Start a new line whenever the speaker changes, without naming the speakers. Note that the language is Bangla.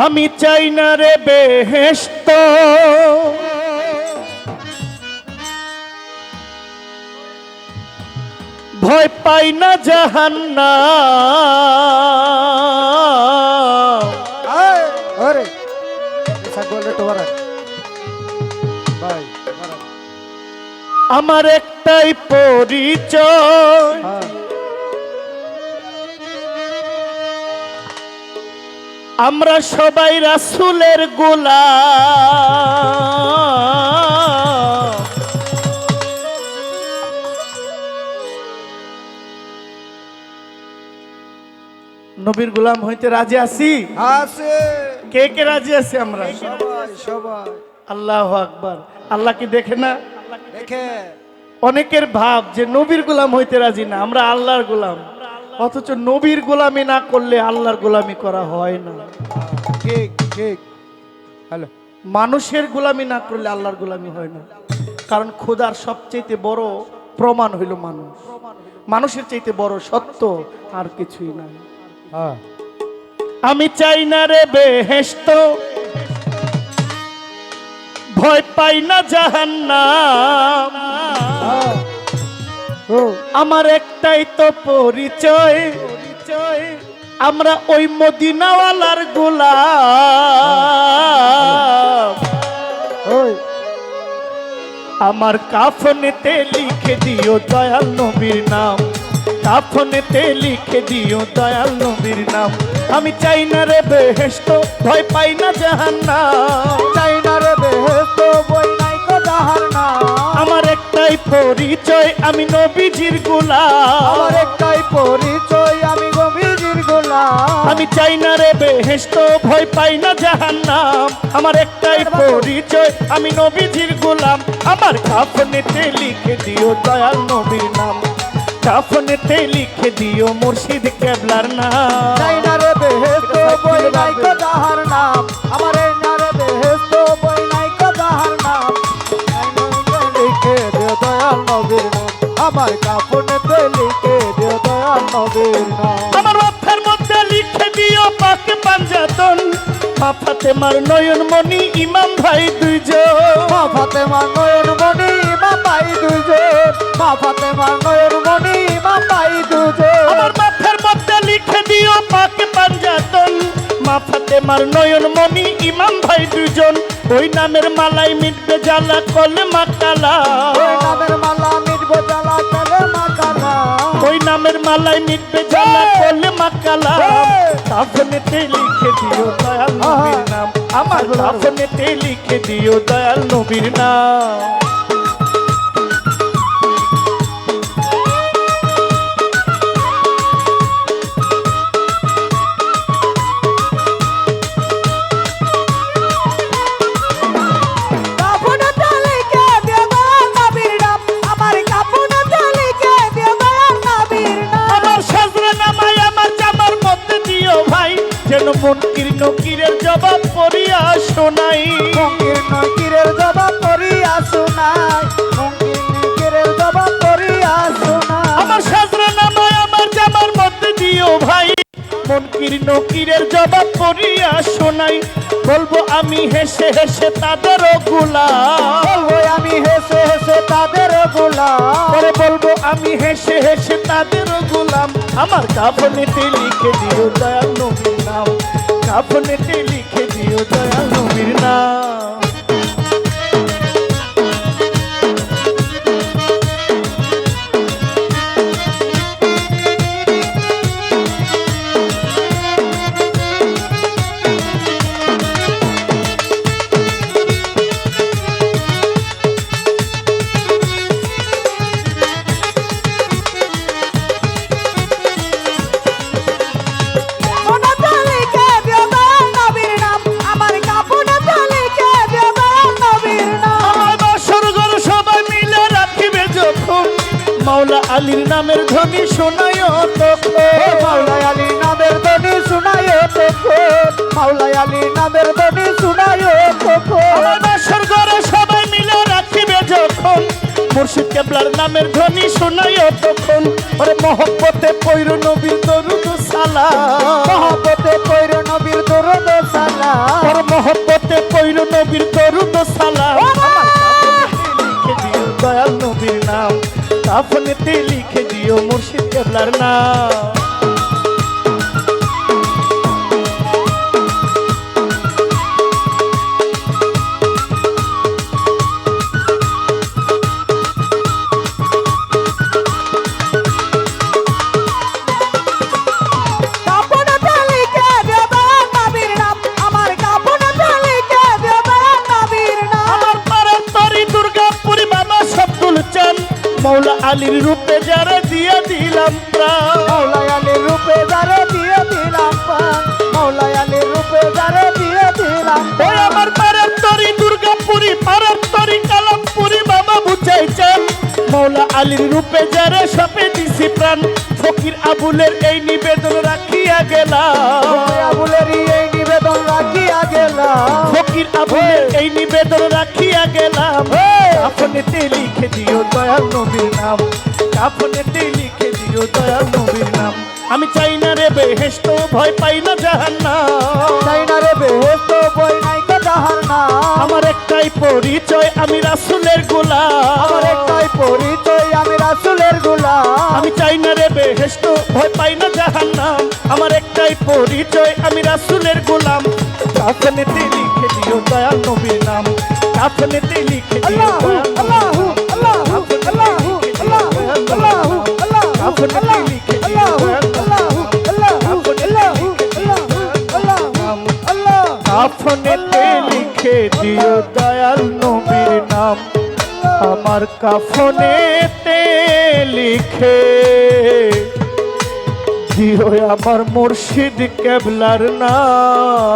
আমি চাই না রে বেহেশত, ভয় পাই না জাহান্নাম।
अरे ऐसा बोले तो भाई
আমার একটাই পরিচয়, আমরা সবাই রাসূলের গোলাম। নবীর গোলাম হইতে রাজি আছি?
আছে
কে কে রাজি আছি আমরা?
সবাই সবাই।
আল্লাহু আকবার। আল্লাহ কি দেখে না?
দেখে
অনেকের ভাব যে নবীর গোলাম হইতে রাজি না, আমরা আল্লাহর গোলাম। অথচ নবীর গোলামি না করলে আল্লাহর গোলামি করা হয় না।
ঠিক ঠিক। হ্যালো,
মানুষের গোলামি না করলে আল্লাহর গোলামি হয় না। কারণ খোদার সবচেয়ে বড় প্রমাণ হইল মানুষ। মানুষের চাইতে বড় সত্য আর কিছুই নাই।
হ্যাঁ
আমি চাই না রে বেহেশত, ভয় পাই না জাহান্নাম। আমার একটাই তো পরিচয়, আমরা ওই মদিনাওয়ালার গোলাম। আমার কাফনেতে লিখে দিও দয়াল নবীর নাম, কাফনেতে লিখে দিও দয়াল নবীর নাম। আমি চাই না রে বেহেশত, ভয় পাই না জাহান্নাম।
চাই না রে বেহেশত, বই নাই কো জাহান্নাম।
আমার একটাই পরিচয়, আমি নবীজির গোলাম।
আমার একটাই পরিচয়, আমি নবীজির গোলাম।
আমি চাই না রে বেহেশত, ভয় পাই না জাহান্নাম। আমার একটাই পরিচয়, আমি নবীজির গোলাম। আমার কাফনেতে লিখে দিও দয়াল নবীর নাম, কাফনেতে লিখে দিও মুর্শিদ কেবলার নাম।
চাই না রে বেহেশত, বই নাই কো জাহান্নাম। আমার এই না রে বেহেশত, বই নাই কো জাহান্নাম। লিখে দিও দয়াল নবীর নাম, আমার কাফনেতে লিখে দিও দয়াল নবীর নাম।
আমার মাথার মধ্যে লিখে দিও পাকে পাঞ্জাতন, মা ফাতেমার নয়ন মনি ইমাম ভাই দুইজন।
মা ফাতেমার নয়ন মনি ইমাম ভাই দুইজন। মা ফাতেমার নয়ন মনি ইমাম ভাই দুইজন।
আমার মাথার মধ্যে লিখে দিও পাকে পাঞ্জাতন, মা ফাতেমার নয়ন মনি ইমাম ভাই দুইজন। ওই নামের মালাই মিটবে জ্বালা কলেমা কালা,
ওই নামের মালা মিটবে জ্বালা কলেমা কালা।
ওই নামের মালাই মিটবে জ্বালা কলেমা কালা। কাফনেতে লিখে দিও দয়াল নবীর নাম, আমার কাফনেতে লিখে দিও দয়াল নবীর নাম।
কাফনেতে লিখে দিও দয়াল নবীর নাম, আমার কাফনেতে লিখে দিও দয়াল নবীর নাম।
আমার সাজরা নামায় আমার জামার মধ্যে দিও ভাই, যেন মুনকির নকিরের জবাব পড়িয়া শোনাই।
মুনকির নকিরের জবাব পড়িয়া শোনাই, মুনকির নকিরের জবাব পড়িয়া শোনাই।
আমার সাজরা নামায় আমার জামার মধ্যে দিও ভাই, মুনকির নকিরের জবাব পড়িয়া শোনাই। বলবো আমি হেসে হেসে তাদেরও গোলাম,
বলবো আমি হেসে হেসে তাদের গোলাম।
পরে বলবো আমি হেসে হেসে তাদেরও গোলাম। আমার কাফনেতে লিখে দিও দয়াল নবীর নাম, কাফনেতে লিখে দিও দয়াল নবীর নাম।
কাফনেতে লিখে দিও দয়াল নবীর নাম, আমার কাফনেতে লিখে দিও দয়াল নবীর নাম।
আমার বাসর ঘর সবাই মিলে রাখিবে যখন, মাওলা আলীর নামের ধ্বনি শোনায় তখন।
মাওলাই আলী নামের ধ্বনি শুনায় তখন, মাওলাই আলী নামের ধ্বনি শুনায় তখন।
আমার বাসর ঘরে সবাই মিলে রাখিবে যখন, মুর্শিদ কেবলার নামের ধ্বনি শোনায় তখন। ওরে মহব্বতে পৈর নবীর দরুদ সালাম,
মহব্বতে পৈর নবীর দরুদ সালাম।
নবীর দরুদ ও সালাম আমার কাফনেতে লিখে দিও দয়াল নবীর নাম কাফনেতে লিখে দিও মুর্শিদ কেবলার নাম
কাফনেতে লিখে দিও দয়াল নবীর নাম আমার কাফনেতে লিখে দিও দয়াল নবীর নাম
আমার পাড়ার তরি দুর্গাপুরি বাবা সবদুল চান মৌলা আলীর রূপে যারা দিয়া দিলাম প্রাণ
মৌলাই আলীর রূপে যারে দিয়ে দিলাম প্রাণ মৌলাই আলীর রূপে যারে দিয়ে দিলাম
ওই আমার পাড়ার তরি দুর্গাপুরি পাড়ার তরি কালামপুরি বাবা বুঝাইছেন মৌলা আলীর রূপে যারা সপে দিছি প্রাণ ফকির আবুলের এই নিবেদন রাখিয়া গেলাম
আবুলেরই এই নিবেদন রাখিয়া গেলাম
ফকির আবুলের এই নিবেদন রাখিয়া গেলাম কাফনেতে লিখে দিও দয়াল নবীর নাম কাফনেতে লিখে দিও দয়াল নবীর নাম আমি চাই না রে বেহেশত ভয় পাই না জাহান্নাম
চাই না রে বেহেশত বই নাই কো জাহান্নাম
আমার একটাই পরিচয় আমি রাসূলের গোলাম
আমার একটাই পরিচয় আমি রাসূলের গোলাম
আমি চাই না রে বেহেশত ভয় পাই না জাহান্নাম আমার একটাই পরিচয় আমি রাসূলের গোলাম কাফনেতে লিখে দিও দয়াল নবীর নাম কাফনেতে লিখে দিও
আল্লাহু
দয়াল নবীর
আল্লাহু
নাম।
আল্লাহু আল্লাহু আল্লাহু
কাফনেতে লিখে দিও
আল্লাহু
কাফনেতে লিখে দিও দয়াল নবীর নাম আমার কাফনেতে লিখে দিও আমার মুর্শিদ কেবলার নাম